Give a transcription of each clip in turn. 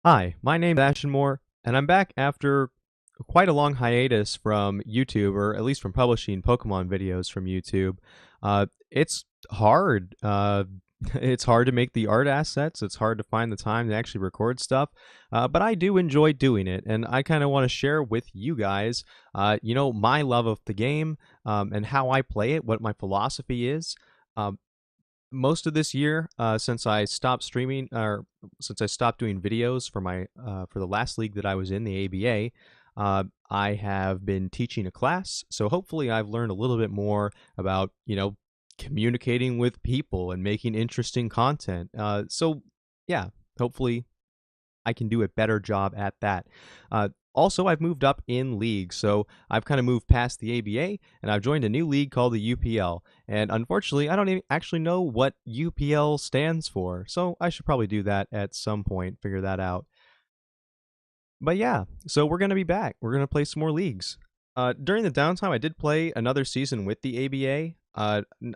Hi, my name's Ashmore, and I'm back after quite a long hiatus from YouTube, or at least from publishing Pokemon videos from YouTube. It's hard. It's hard to make the art assets. It's hard to find the time to actually record stuff, but I do enjoy doing it, and I kind of want to share with you guys, my love of the game, and how I play it, what my philosophy is. Um, Most of this year, since I stopped streaming, or since I stopped doing videos for my for the last league that I was in, the ABA, I have been teaching a class. So hopefully, I've learned a little bit more about communicating with people and making interesting content. So yeah, hopefully I can do a better job at that. Also, I've moved up in league, so I've kind of moved past the ABA, and I've joined a new league called the UPL. And unfortunately, I don't even actually know what UPL stands for, so I should probably do that at some point, figure that out. But yeah, so we're gonna be back. We're gonna play some more leagues. During the downtime, I did play another season with the ABA.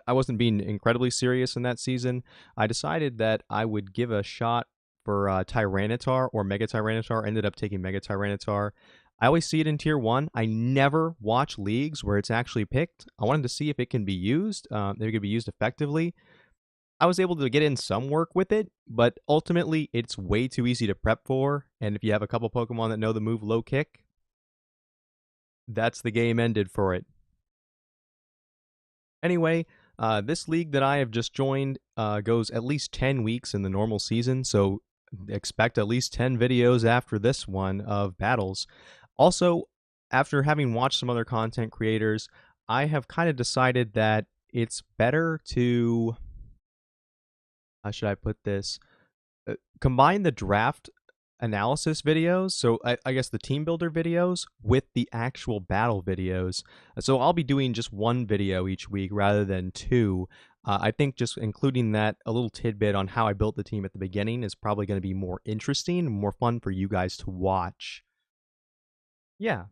I wasn't being incredibly serious in that season. I decided that I would give a shot for Tyranitar or Mega Tyranitar. Ended up taking Mega Tyranitar. I always see it in Tier 1. I never watch leagues where it's actually picked. I wanted to see if it can be used, if it could be used effectively. I was able to get in some work with it, but ultimately it's way too easy to prep for. And if you have a couple Pokemon that know the move Low Kick, that's the game ended for it. Anyway, this league that I have just joined goes at least 10 weeks in the normal season, so expect at least 10 videos after this one of battles. Also, after having watched some other content creators, I have kind of decided that it's better to, how should I put this? Combine the draft analysis videos, so I guess the team builder videos, with the actual battle videos. So I'll be doing just one video each week rather than two. I think just including that a little tidbit on how I built the team at the beginning is probably going to be more interesting and more fun for you guys to watch. Yeah.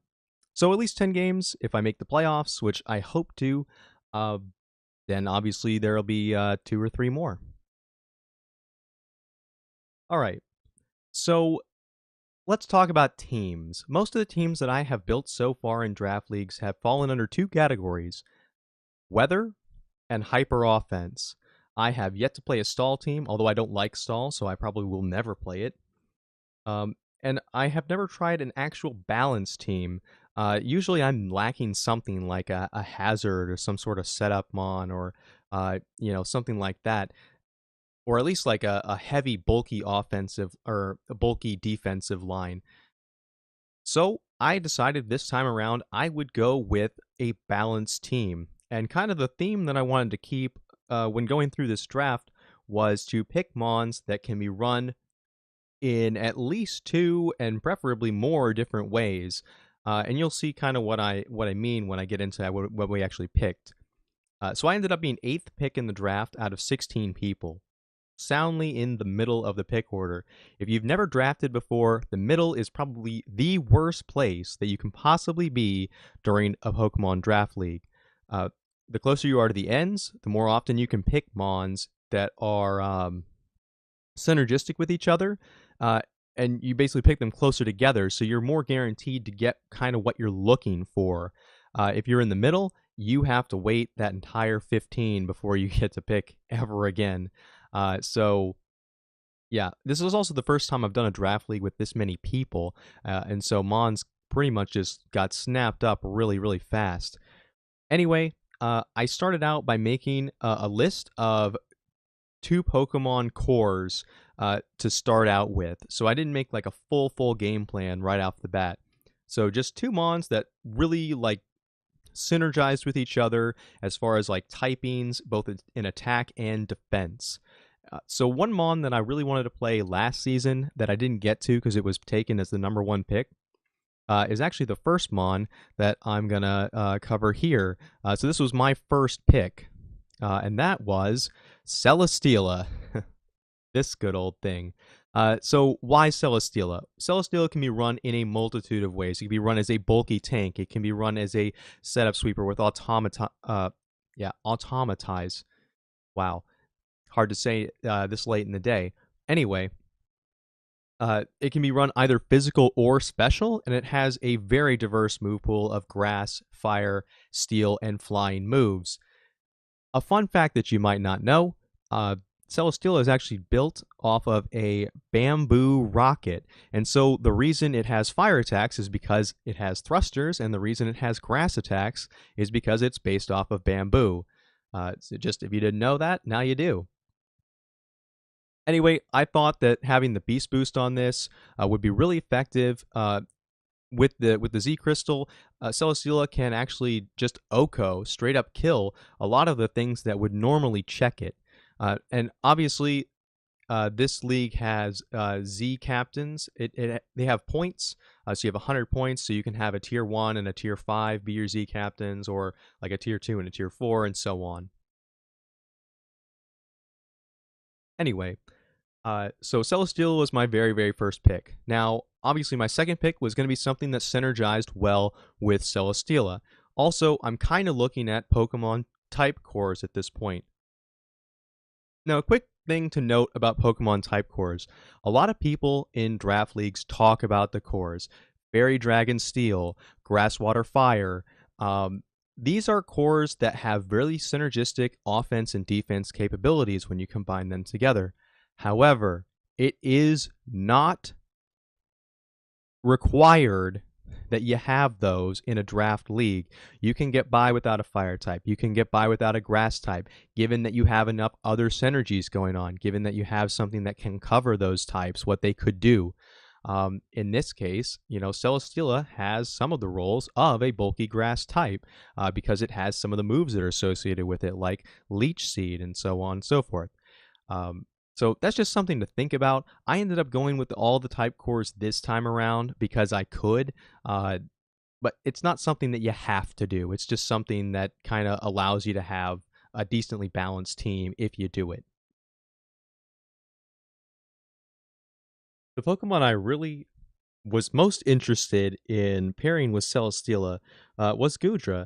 So at least 10 games if I make the playoffs, which I hope to. Uh, then obviously there'll be two or three more. All right. So let's talk about teams. Most of the teams that I have built so far in draft leagues have fallen under two categories: weather and hyper offense. I have yet to play a stall team, although I don't like stall, so I probably will never play it. And I have never tried an actual balance team. Usually I'm lacking something like a hazard or some sort of setup mon or something like that, or at least like a heavy, bulky offensive or a bulky defensive line. So I decided this time around I would go with a balanced team. And kind of the theme that I wanted to keep when going through this draft was to pick Mons that can be run in at least two and preferably more different ways. And you'll see kind of what I mean when I get into that, what we actually picked. So I ended up being eighth pick in the draft out of 16 people, soundly in the middle of the pick order. If you've never drafted before, the middle is probably the worst place that you can possibly be during a Pokemon draft league. Uh, the closer you are to the ends, the more often you can pick Mons that are synergistic with each other. Uh, and you basically pick them closer together, so you're more guaranteed to get kind of what you're looking for. If you're in the middle, you have to wait that entire 15 before you get to pick ever again. So yeah, this was also the first time I've done a draft league with this many people, and so Mons pretty much just got snapped up really, really fast. Anyway, I started out by making a list of two Pokemon cores to start out with, so I didn't make like a full game plan right off the bat. So just two Mons that really like synergized with each other as far as like typings, both in attack and defense. So one Mon that I really wanted to play last season that I didn't get to because it was taken as the number one pick is actually the first Mon that I'm gonna cover here. So this was my first pick, and that was Celesteela. This good old thing. So why Celesteela? Celesteela can be run in a multitude of ways. It can be run as a bulky tank. It can be run as a setup sweeper with automatize. Wow, hard to say this late in the day. Anyway, It can be run either physical or special, and it has a very diverse move pool of grass, fire, steel, and flying moves. A fun fact that you might not know, uh, Celesteela is actually built off of a bamboo rocket. And so the reason it has fire attacks is because it has thrusters, and the reason it has grass attacks is because it's based off of bamboo. So just if you didn't know that, now you do. Anyway, I thought that having the beast boost on this would be really effective. With the Z crystal, Celesteela can actually just OHKO, straight up kill a lot of the things that would normally check it. And obviously, this league has Z captains. They have points, so you have 100 points. So you can have a tier 1 and a tier 5 be your Z captains, or like a tier 2 and a tier 4, and so on. Anyway, so Celesteela was my very, very first pick. Now, obviously, my second pick was going to be something that synergized well with Celesteela. Also, I'm kind of looking at Pokemon type cores at this point. Now, a quick thing to note about Pokemon type cores. A lot of people in draft leagues talk about the cores. Fairy Dragon Steel, Grasswater Fire. These are cores that have really synergistic offense and defense capabilities when you combine them together. However, it is not required that you have those in a draft league. You can get by without a fire type. You can get by without a grass type, given that you have enough other synergies going on, given that you have something that can cover those types, what they could do. In this case, Celesteela has some of the roles of a bulky grass type because it has some of the moves that are associated with it, like Leech Seed and so on and so forth. So that's just something to think about. I ended up going with all the type cores this time around because I could, but it's not something that you have to do. It's just something that kind of allows you to have a decently balanced team if you do it. The Pokemon I really was most interested in pairing with Celesteela was Goodra.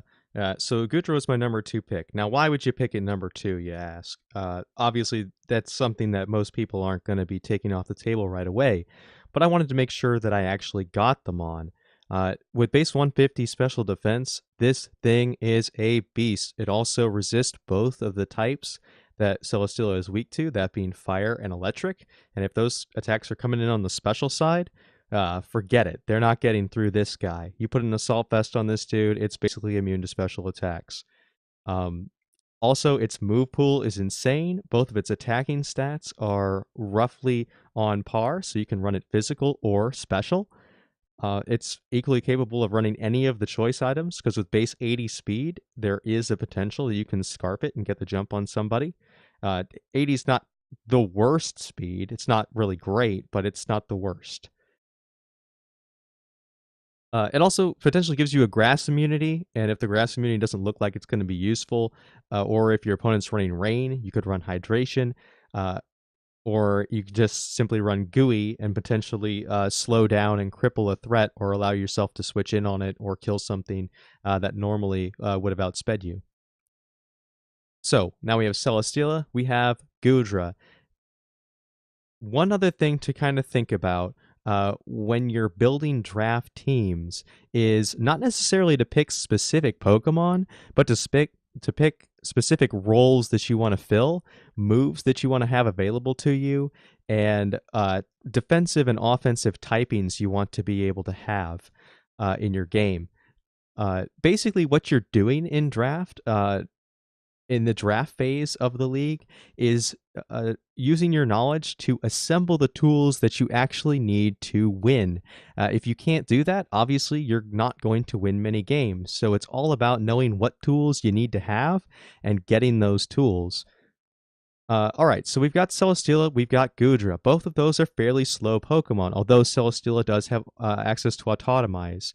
So Goodra was my number 2 pick. Now, why would you pick it number 2, you ask? Obviously, that's something that most people aren't going to be taking off the table right away. But I wanted to make sure that I actually got them on. With base 150 special defense, this thing is a beast. It also resists both of the types that Celesteela is weak to, that being fire and electric. And if those attacks are coming in on the special side, forget it. They're not getting through this guy. You put an assault vest on this dude, it's basically immune to special attacks. Also, its move pool is insane. Both of its attacking stats are roughly on par, so you can run it physical or special. It's equally capable of running any of the choice items, because with base 80 speed, there is a potential that you can scarp it and get the jump on somebody. 80 is not the worst speed. It's not really great, but it's not the worst. It also potentially gives you a grass immunity, and if the grass immunity doesn't look like it's going to be useful, or if your opponent's running rain, you could run hydration, or you could just simply run gooey and potentially slow down and cripple a threat, or allow yourself to switch in on it or kill something that normally would have outsped you. So now we have Celesteela, we have Goodra. One other thing to kind of think about when you're building draft teams is not necessarily to pick specific Pokemon, but to pick specific roles that you want to fill, moves that you want to have available to you, and defensive and offensive typings you want to be able to have in your game. Basically, what you're doing in the draft phase of the league is using your knowledge to assemble the tools that you actually need to win. If you can't do that, obviously you're not going to win many games. So it's all about knowing what tools you need to have and getting those tools. All right, so we've got Celesteela, we've got Goodra. Both of those are fairly slow Pokemon, although Celesteela does have access to Autotomize.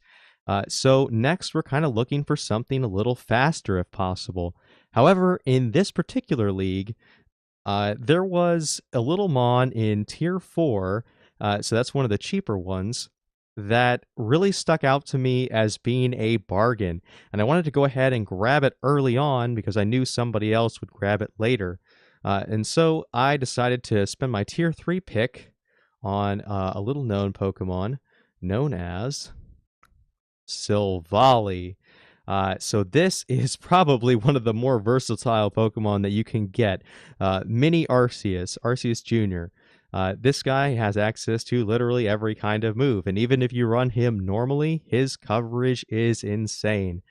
So next, we're kind of looking for something a little faster if possible. However, in this particular league, there was a little Mon in Tier 4, so that's one of the cheaper ones, that really stuck out to me as being a bargain. And I wanted to go ahead and grab it early on because I knew somebody else would grab it later. And so I decided to spend my Tier 3 pick on a little known Pokemon known as Silvally. So this is probably one of the more versatile Pokemon that you can get. Mini Arceus, Arceus Jr. This guy has access to literally every kind of move, and even if you run him normally, his coverage is insane.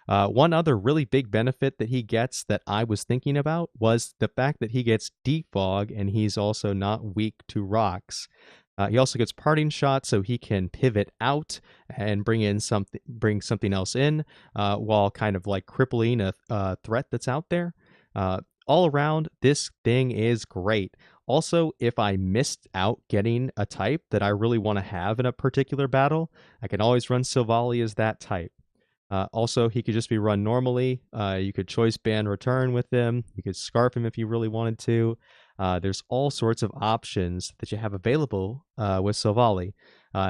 One other really big benefit that he gets that I was thinking about was the fact that he gets Defog, and he's also not weak to rocks. He also gets parting shot, so he can pivot out and bring something else in, while kind of like crippling a threat that's out there. All around, this thing is great. Also, if I missed out getting a type that I really want to have in a particular battle, I can always run Silvally as that type. Also, he could just be run normally. You could choice ban return with him. You could scarf him if you really wanted to. There's all sorts of options that you have available with Silvally.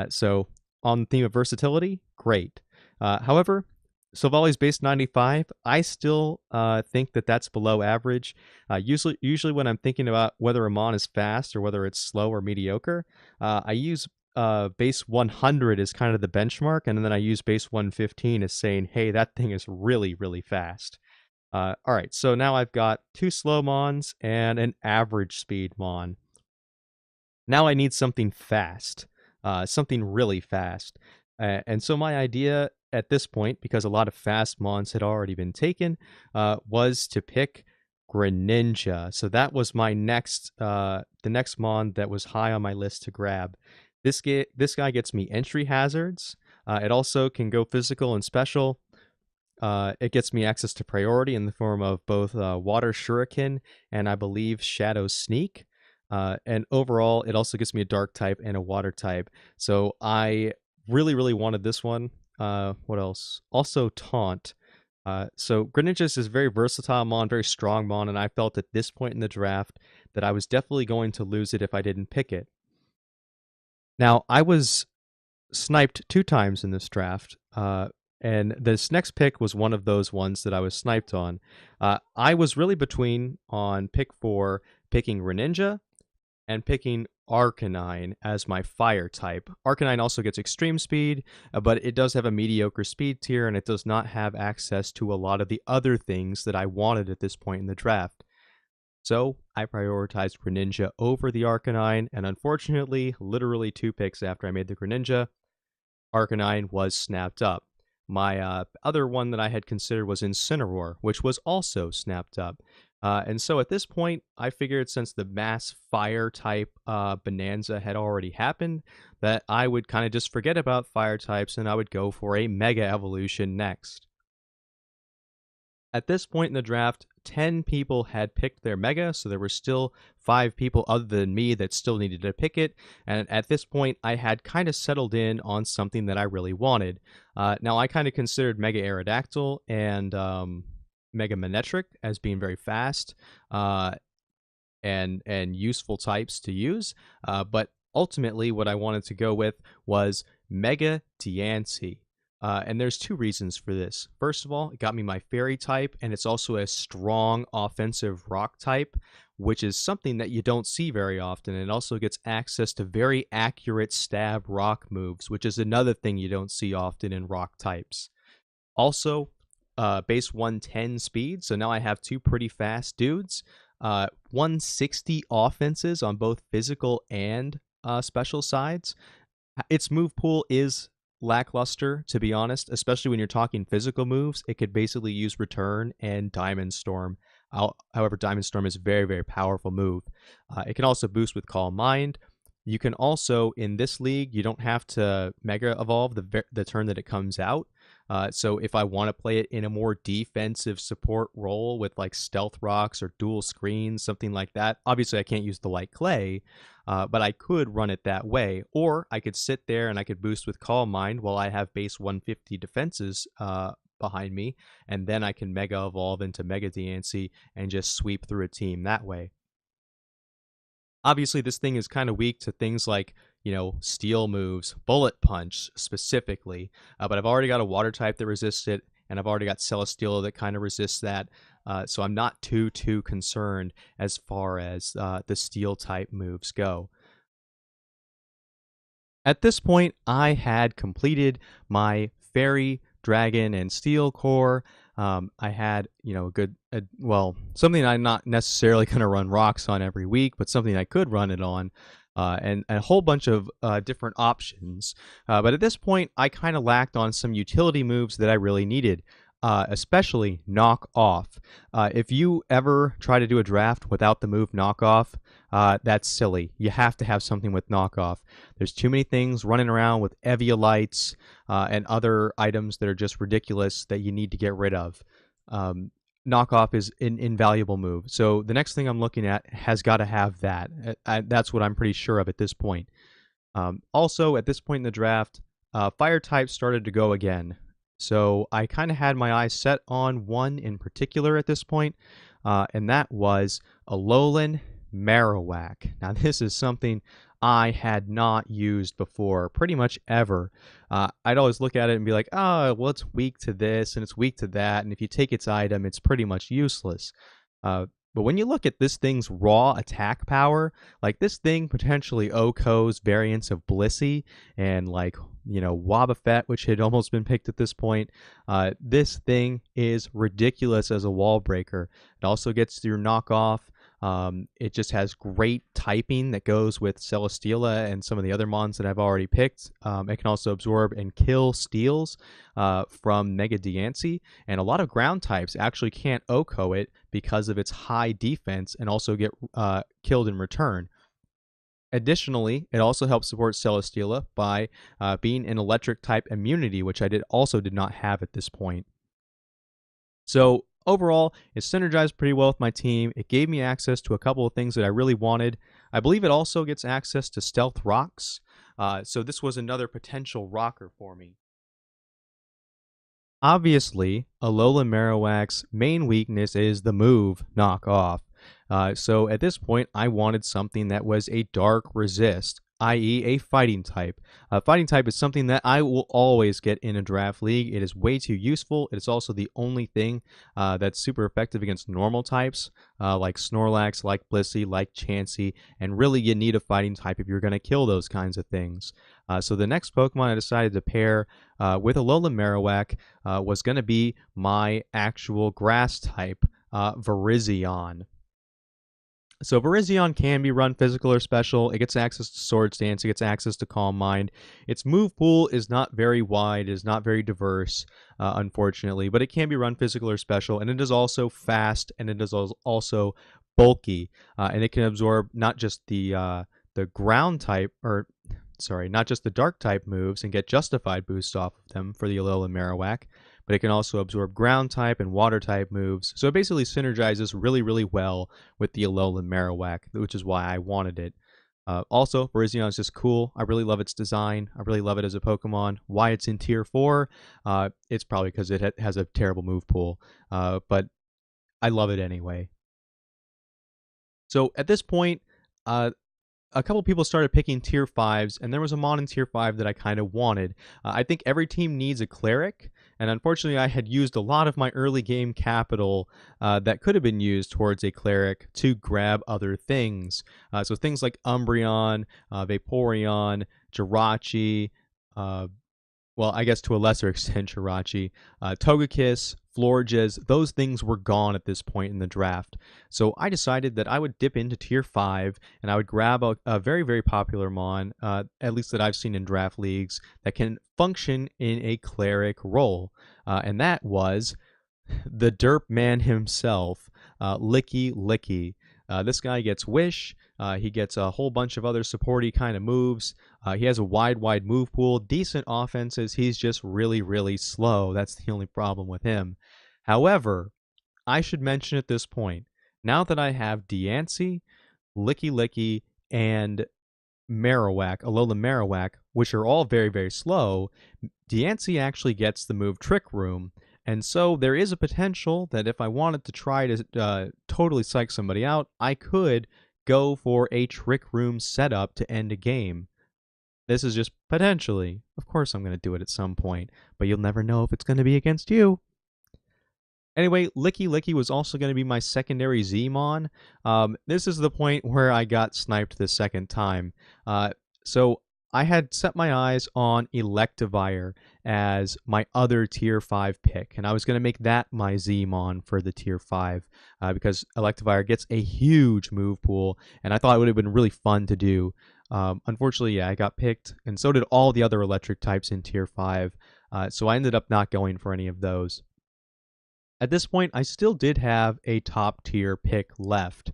So, on the theme of versatility, great. However, Silvally's base 95. I still think that that's below average. Usually, when I'm thinking about whether a mon is fast or whether it's slow or mediocre, I use base 100 is kind of the benchmark, and then I use base 115 as saying, hey, that thing is really, really fast. All right, so now I've got 2 slow mons and an average speed mon. Now I need something fast, something really fast. And so my idea at this point, because a lot of fast mons had already been taken, was to pick Greninja. So that was my the next mon that was high on my list to grab. This guy gets me entry hazards. It also can go physical and special. It gets me access to priority in the form of both Water Shuriken and I believe Shadow Sneak. And overall, it also gives me a Dark type and a Water type. So I really, really wanted this one. What else? Also Taunt. So Greninja is very versatile mon, very strong mon, and I felt at this point in the draft that I was definitely going to lose it if I didn't pick it. Now, I was sniped 2 times in this draft, and this next pick was one of those ones that I was sniped on. I was really between on pick 4, picking Greninja and picking Arcanine as my fire type. Arcanine also gets extreme speed, but it does have a mediocre speed tier, and it does not have access to a lot of the other things that I wanted at this point in the draft. So I prioritized Greninja over the Arcanine, and unfortunately, literally 2 picks after I made the Greninja, Arcanine was snapped up. My other one that I had considered was Incineroar, which was also snapped up. And so at this point, I figured since the mass fire type bonanza had already happened, that I would kind of just forget about fire types and I would go for a mega evolution next. At this point in the draft, 10 people had picked their mega, so there were still 5 people other than me that still needed to pick it. And at this point, I had kind of settled in on something that I really wanted. Now, I kind of considered Mega Aerodactyl and Mega Manectric as being very fast and useful types to use. But ultimately, what I wanted to go with was Mega Diancie. And there's 2 reasons for this. First of all, it got me my fairy type, and it's also a strong offensive rock type, which is something that you don't see very often. It also gets access to very accurate stab rock moves, which is another thing you don't see often in rock types. Also, base 110 speed, so now I have 2 pretty fast dudes. 160 offenses on both physical and special sides. Its move pool is lackluster, to be honest, especially when you're talking physical moves. It could basically use Return and Diamond Storm. However, Diamond Storm is a very, very powerful move. It can also boost with Calm Mind. You can also, in this league, you don't have to Mega Evolve the turn that it comes out. So if I want to play it in a more defensive support role with like Stealth Rocks or Dual Screens, something like that, obviously I can't use the Light Clay, but I could run it that way. Or I could sit there and I could boost with Calm Mind while I have base 150 defenses behind me, and then I can Mega Evolve into Mega Diancie and just sweep through a team that way. Obviously, this thing is kind of weak to things like, steel moves, bullet punch specifically, but I've already got a water type that resists it, and I've already got Celesteela that kind of resists that, so I'm not too concerned as far as the steel type moves go. At this point, I had completed my fairy, dragon, and steel core. I had, a good, well, something I'm not necessarily going to run rocks on every week, but something I could run it on, and a whole bunch of different options. But at this point, I kind of lacked on some utility moves that I really needed. Especially knock off. If you ever try to do a draft without the move knock off, that's silly. You have to have something with knockoff. There's too many things running around with Eviolites and other items that are just ridiculous that you need to get rid of. Um, Knockoff is an invaluable move. So the next thing I'm looking at has got to have that. That's what I'm pretty sure of at this point. Also, at this point in the draft, fire types started to go again. So I kind of had my eyes set on one in particular at this point, and that was Alolan Marowak. Now, this is something I had not used before, pretty much ever. I'd always look at it and be like, oh, well, it's weak to this and it's weak to that, and if you take its item, it's pretty much useless. But when you look at this thing's raw attack power, like this thing potentially OHKO's variants of Blissey and like, Wobbuffet, which had almost been picked at this point. This thing is ridiculous as a wall breaker. It also gets your knockoff. It just has great typing that goes with Celesteela and some of the other mons that I've already picked. It can also absorb and kill steals from Mega Diancie, and a lot of ground types actually can't OHKO it because of its high defense and also get killed in return. Additionally, it also helps support Celesteela by being an electric type immunity, which I also did not have at this point. So overall, it synergized pretty well with my team. It gave me access to a couple of things that I really wanted. I believe it also gets access to stealth rocks. So this was another potential rocker for me. Obviously, Alolan Marowak's main weakness is the move knock off. So at this point, I wanted something that was a dark resist, i.e. a fighting type. Fighting type is something that I will always get in a draft league. It is way too useful. It is also the only thing that's super effective against normal types, like Snorlax, like Blissey, like Chansey, and really you need a fighting type if you're going to kill those kinds of things. So the next Pokemon I decided to pair with Alolan Marowak was going to be my actual grass type, Virizion. So Virizion can be run physical or special. It gets access to Swords Dance. It gets access to Calm Mind. Its move pool is not very wide. It is not very diverse, unfortunately. But it can be run physical or special. And it is also fast. And it is also bulky. And it can absorb not just the ground type, or sorry, not just the dark type moves and get justified boosts off of them for the Alolan Marowak, but it can also absorb ground type and water type moves. So it basically synergizes really, really well with the Alolan Marowak, which is why I wanted it. Also, Virizion is just cool. I really love its design. I really love it as a Pokemon. Why it's in Tier 4? It's probably because it has a terrible move pool, but I love it anyway. So at this point, a couple people started picking tier 5s, and there was a mon in tier 5 that I kind of wanted. I think every team needs a cleric, and unfortunately I had used a lot of my early game capital that could have been used towards a cleric to grab other things. So things like Umbreon, Vaporeon, Jirachi, well, I guess to a lesser extent Jirachi, Togekiss, Florges, those things were gone at this point in the draft. So I decided that I would dip into tier 5 and I would grab a very, very popular mon, at least that I've seen in draft leagues, that can function in a cleric role. And that was the derp man himself, Licky Licky. This guy gets Wish. He gets a whole bunch of other supporty kind of moves. He has a wide move pool, decent offenses. He's just really, really slow. That's the only problem with him. However, I should mention at this point, now that I have Diancie, Licky Licky, and Marowak, Alolan Marowak, which are all very, very slow, Diancie actually gets the move Trick Room. And so there is a potential that if I wanted to try to totally psych somebody out, I could go for a Trick Room setup to end a game. This is just potentially. Of course I'm going to do it at some point, but you'll never know if it's going to be against you. Anyway, Licky Licky was also going to be my secondary Z-Mon. This is the point where I got sniped the second time. So I had set my eyes on Electivire as my other tier 5 pick, and I was going to make that my Zmon for the tier 5 because Electivire gets a huge move pool, and I thought it would have been really fun to do. Unfortunately, yeah, I got picked, and so did all the other electric types in tier 5, so I ended up not going for any of those. At this point, I still did have a top tier pick left.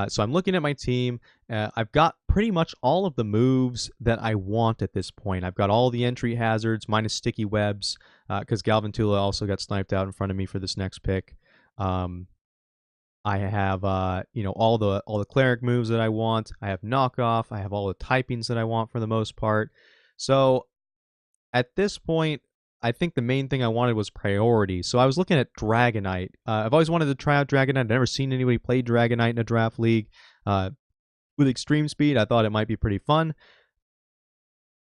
So I'm looking at my team. I've got pretty much all of the moves that I want at this point. I've got all the entry hazards minus sticky webs because Galvantula also got sniped out in front of me for this next pick. I have all the cleric moves that I want. I have knockoff. I have all the typings that I want for the most part. So at this point, I think the main thing I wanted was priority. So I was looking at Dragonite. I've always wanted to try out Dragonite. I've never seen anybody play Dragonite in a draft league. With extreme speed, I thought it might be pretty fun.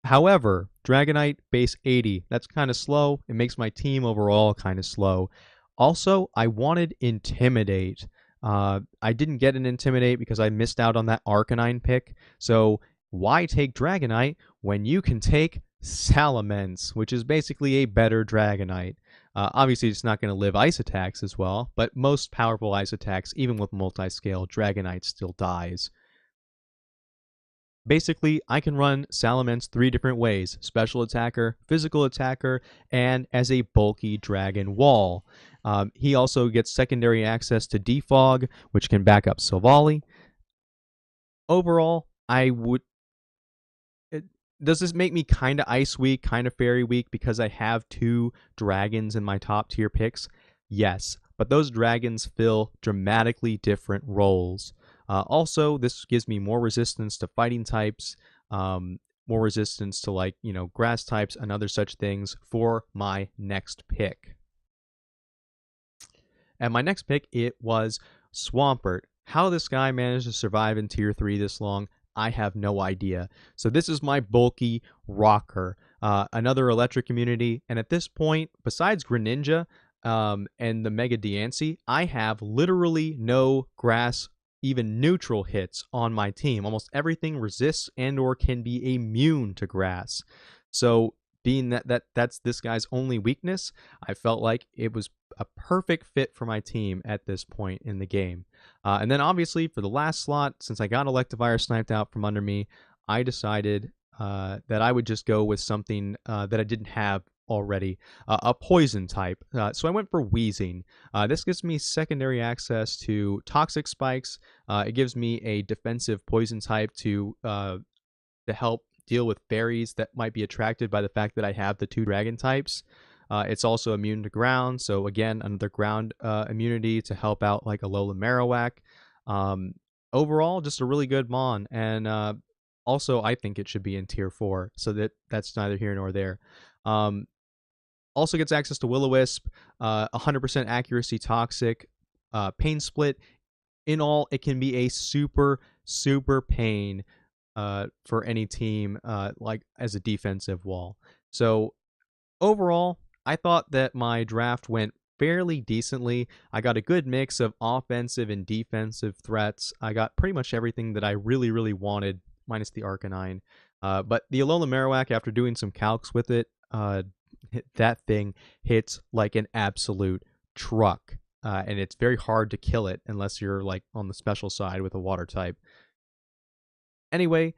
However, Dragonite base 80, that's kind of slow. It makes my team overall kind of slow. Also, I wanted Intimidate. I didn't get an Intimidate because I missed out on that Arcanine pick. So why take Dragonite when you can take Salamence, which is basically a better Dragonite? Obviously, it's not going to live ice attacks as well, but most powerful ice attacks, even with multi-scale, Dragonite still dies. Basically, I can run Salamence 3 different ways: special attacker, physical attacker, and as a bulky dragon wall. He also gets secondary access to Defog, which can back up Silvally. Overall, does this make me kind of ice weak, kind of fairy weak because I have 2 dragons in my top tier picks? Yes, but those dragons fill dramatically different roles. Also, this gives me more resistance to fighting types, more resistance to grass types and other such things for my next pick. And my next pick, it was Swampert. How this guy managed to survive in tier 3 this long, I have no idea. So this is my bulky rocker, another electric immunity. And at this point, besides Greninja and the Mega Diancie, I have literally no grass, even neutral hits on my team. Almost everything resists and or can be immune to grass. So being that's this guy's only weakness, I felt like it was a perfect fit for my team at this point in the game. And then obviously for the last slot, since I got Electivire sniped out from under me, I decided that I would just go with something that I didn't have already, a poison type. So I went for Wheezing. This gives me secondary access to Toxic Spikes. It gives me a defensive poison type to help deal with fairies that might be attracted by the fact that I have the 2 dragon types. It's also immune to ground, so again, another ground immunity to help out like Alola Marowak. Overall, just a really good Mon, and also I think it should be in tier 4, so that's neither here nor there. Also gets access to Will-O-Wisp, 100% accuracy Toxic, Pain Split. In all, it can be a super pain for any team, like as a defensive wall. So overall, I thought that my draft went fairly decently. I got a good mix of offensive and defensive threats. I got pretty much everything that I really wanted, minus the Arcanine. But the Alola Marowak, after doing some calcs with it, that thing hits like an absolute truck. And it's very hard to kill it unless you're like on the special side with a water type. Anyway,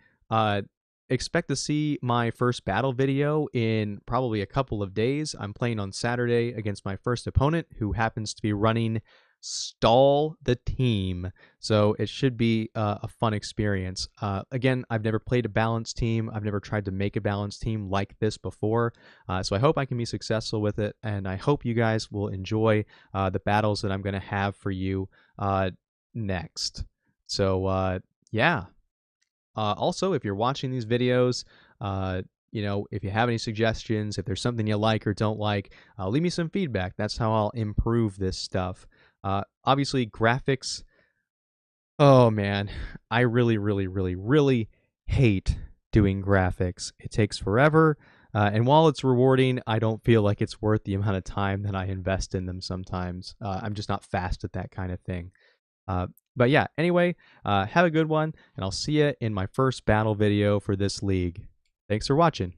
expect to see my first battle video in probably a couple of days. I'm playing on Saturday against my first opponent, who happens to be running Stall the Team. So it should be a fun experience. Again, I've never played a balanced team. I've never tried to make a balanced team like this before. So I hope I can be successful with it, and I hope you guys will enjoy the battles that I'm going to have for you next. So yeah. Also, if you're watching these videos, if you have any suggestions, if there's something you like or don't like, leave me some feedback. That's how I'll improve this stuff. Obviously, graphics. Oh man, I really hate doing graphics. It takes forever. And while it's rewarding, I don't feel like it's worth the amount of time that I invest in them sometimes. I'm just not fast at that kind of thing. But yeah, anyway, have a good one, and I'll see you in my first battle video for this league. Thanks for watching.